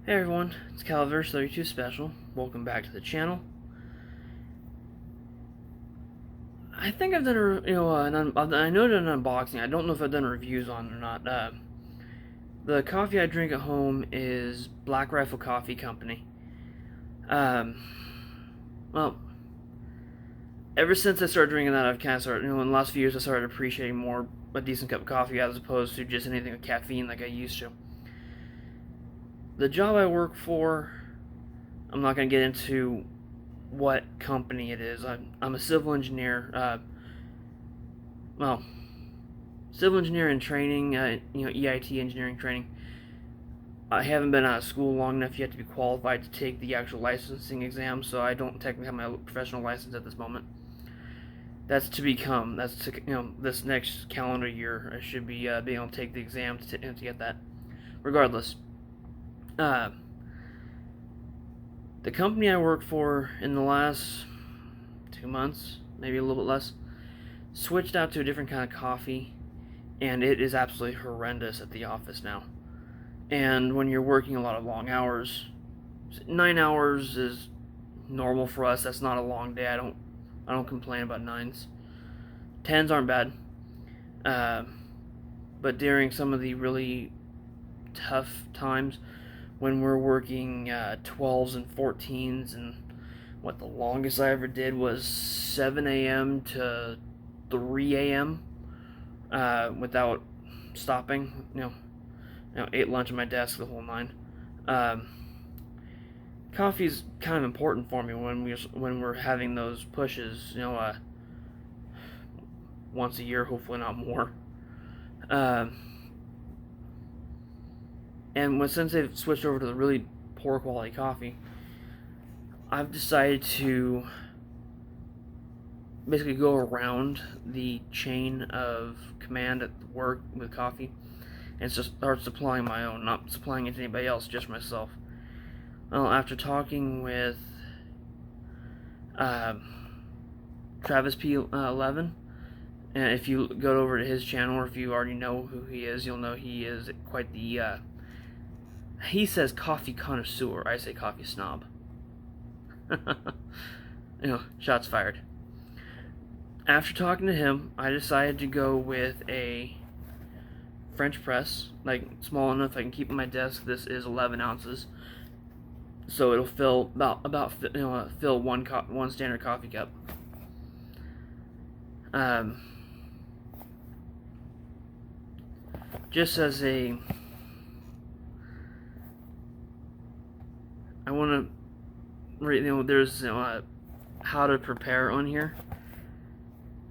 Hey everyone, it's Calaverse32 Special. Welcome back to the channel. I think I've done I know done an unboxing. I don't know if I've done reviews on it or not. The coffee I drink at home is Black Rifle Coffee Company. Um, well, ever since I started drinking that, I've kind of started, in the last few years, I started appreciating more a decent cup of coffee as opposed to just anything with caffeine like I used to. The job I work for, I'm not going to get into what company it is. I'm a civil engineer. Well, civil engineer in training. EIT engineering training. I haven't been out of school long enough yet to be qualified to take the actual licensing exam, so I don't technically have my professional license at this moment. That's to become. That's to this next calendar year. I should be being able to take the exam to get that. Regardless, uh, the company I work for in the last 2 months, maybe a little bit less, switched out to a different kind of coffee, and it is absolutely horrendous at the office now. And when you're working a lot of long hours, 9 hours is normal for us. That's not a long day. I don't complain about nines. Tens aren't bad, but during some of the really tough times when we're working 12s and 14s, and what the longest I ever did was 7 a.m. to 3 a.m. Without stopping. Ate lunch at my desk, the whole nine. Um, Coffee's kind of important for me when we're having those pushes. Once a year, hopefully not more. Um, and since they've switched over to the really poor quality coffee, I've decided to basically go around the chain of command at work with coffee and just start supplying my own, not supplying it to anybody else, just myself. Well, after talking with Travis P11, and if you go over to his channel, or if you already know who he is, you'll know he is quite the, he says coffee connoisseur, I say coffee snob. Shots fired. After talking to him, I decided to go with a French press, like small enough I can keep on my desk. This is 11 ounces, so it'll fill fill one standard coffee cup. Just as I want to, there's how to prepare on here.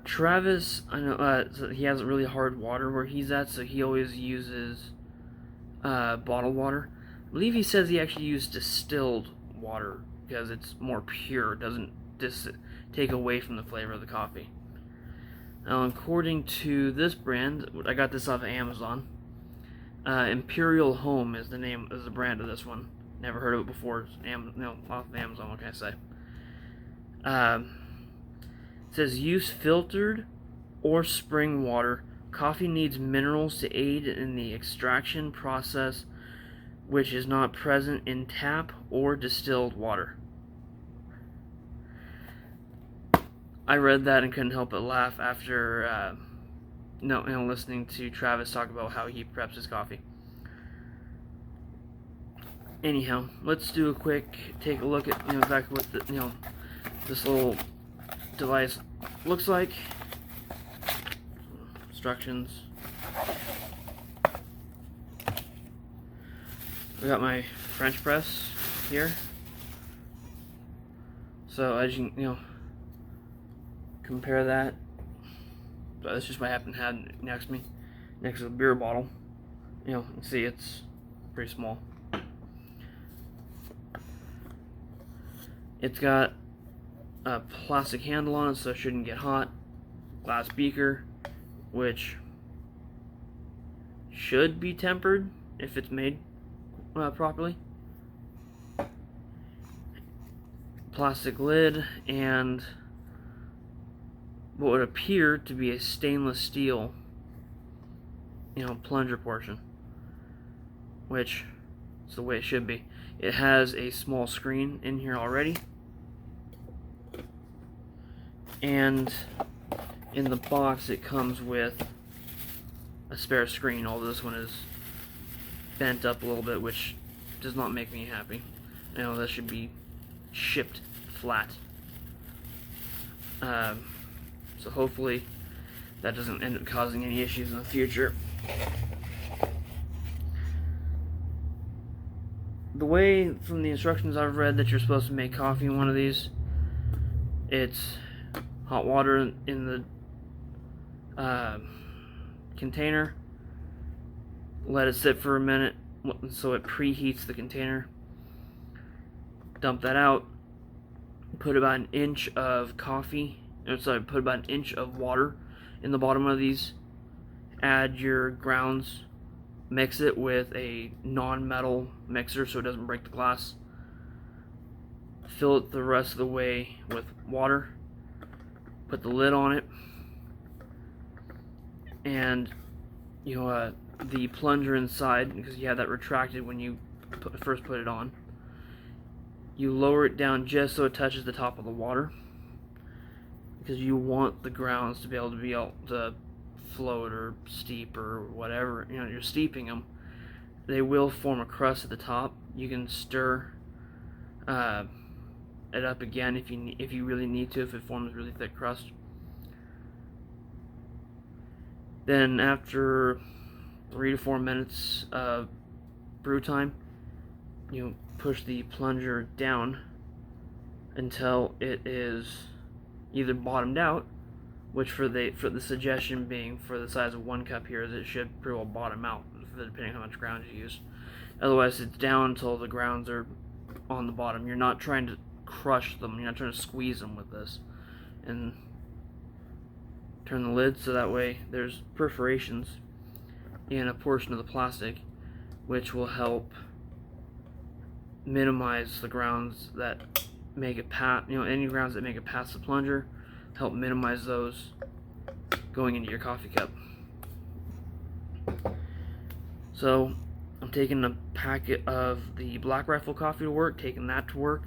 Travis, I know so he has really hard water where he's at, so he always uses bottled water. I believe he says he actually used distilled water because it's more pure, doesn't take away from the flavor of the coffee. Now, according to this brand, I got this off of Amazon. Imperial Home is the brand of this one. Never heard of it before. Off of Amazon. What can I say? It says use filtered or spring water. Coffee needs minerals to aid in the extraction process, which is not present in tap or distilled water. I read that and couldn't help but laugh after listening to Travis talk about how he preps his coffee. Anyhow, let's do a quick take a look at exactly what this little device looks like. Instructions. We got my French press here. So as you can, compare that. So that's just what I happen to have next to me, next to the beer bottle. You can see it's pretty small. It's got a plastic handle on it, so it shouldn't get hot. Glass beaker, which should be tempered if it's made properly. Plastic lid, and what would appear to be a stainless steel, plunger portion, which It's the way it should be. It has a small screen in here already, and in the box it comes with a spare screen, although this one is bent up a little bit, which does not make me happy. I know that should be shipped flat. So hopefully that doesn't end up causing any issues in the future. The way from the instructions I've read that you're supposed to make coffee in one of these, it's hot water in the container, let it sit for a minute so it preheats the container, dump that out, put about an inch of put about an inch of water in the bottom of these, add your grounds, mix it with a non-metal mixer so it doesn't break the glass, fill it the rest of the way with water, put the lid on it, and the plunger inside, because you have that retracted when you first put it on, you lower it down just so it touches the top of the water, because you want the grounds to be able to float or steep or whatever. You're steeping them. They will form a crust at the top. You can stir it up again if you really need to, if it forms a really thick crust. Then after 3 to 4 minutes of brew time, you push the plunger down until it is either bottomed out, which for the suggestion being for the size of 1 cup here is it should pretty well bottom out, depending on how much grounds you use. Otherwise, it's down until the grounds are on the bottom. You're not trying to crush them. You're not trying to squeeze them with this. And turn the lid so that way there's perforations in a portion of the plastic, which will help minimize the grounds that make it pass. Any grounds that make it past the plunger, help minimize those going into your coffee cup. So I'm taking a packet of the Black Rifle coffee to work, taking that to work.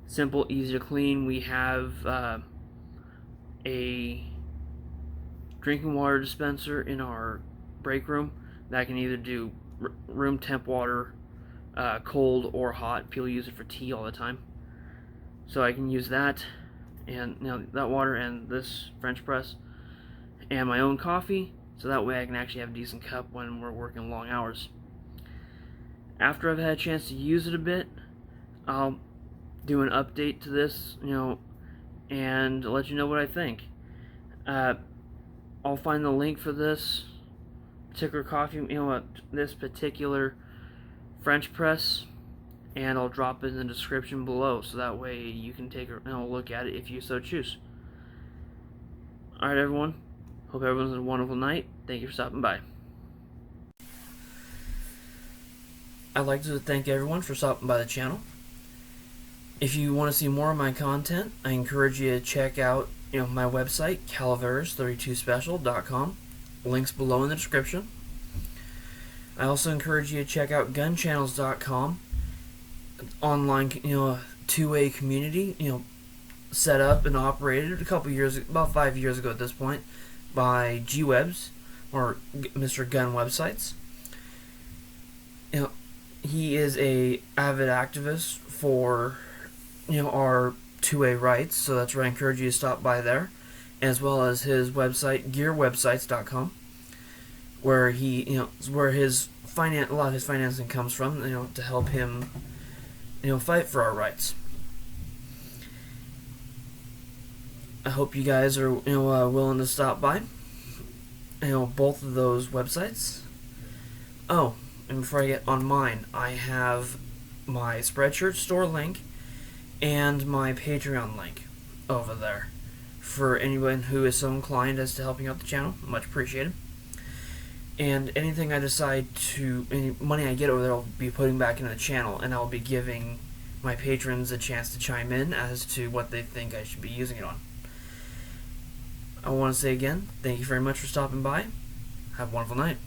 Simple, easy to clean. We have a drinking water dispenser in our break room that can either do room temp water, cold or hot. People use it for tea all the time. So I can use that and that water and this French press and my own coffee, so that way I can actually have a decent cup when we're working long hours. After I've had a chance to use it a bit, I'll do an update to this, and let you know what I think. I'll find the link for this particular coffee, this particular French press, and I'll drop it in the description below, so that way you can take a look at it if you so choose. Alright everyone, hope everyone's had a wonderful night. Thank you for stopping by. I'd like to thank everyone for stopping by the channel. If you want to see more of my content, I encourage you to check out my website, calaveras32special.com. Links below in the description. I also encourage you to check out gunchannels.com. Online, two-way community, set up and operated about 5 years ago at this point, by G-Webs, or Mr. Gun Websites. He is a avid activist for, our two-way rights, so that's where I encourage you to stop by there, as well as his website, gearwebsites.com, where where a lot of his financing comes from, to help him fight for our rights. I hope you guys are willing to stop by both of those websites. Oh, and before I get on mine, I have my Spreadshirt store link and my Patreon link over there for anyone who is so inclined as to helping out the channel. Much appreciated. And anything I decide any money I get over there, I'll be putting back into the channel, and I'll be giving my patrons a chance to chime in as to what they think I should be using it on. I want to say again, thank you very much for stopping by. Have a wonderful night.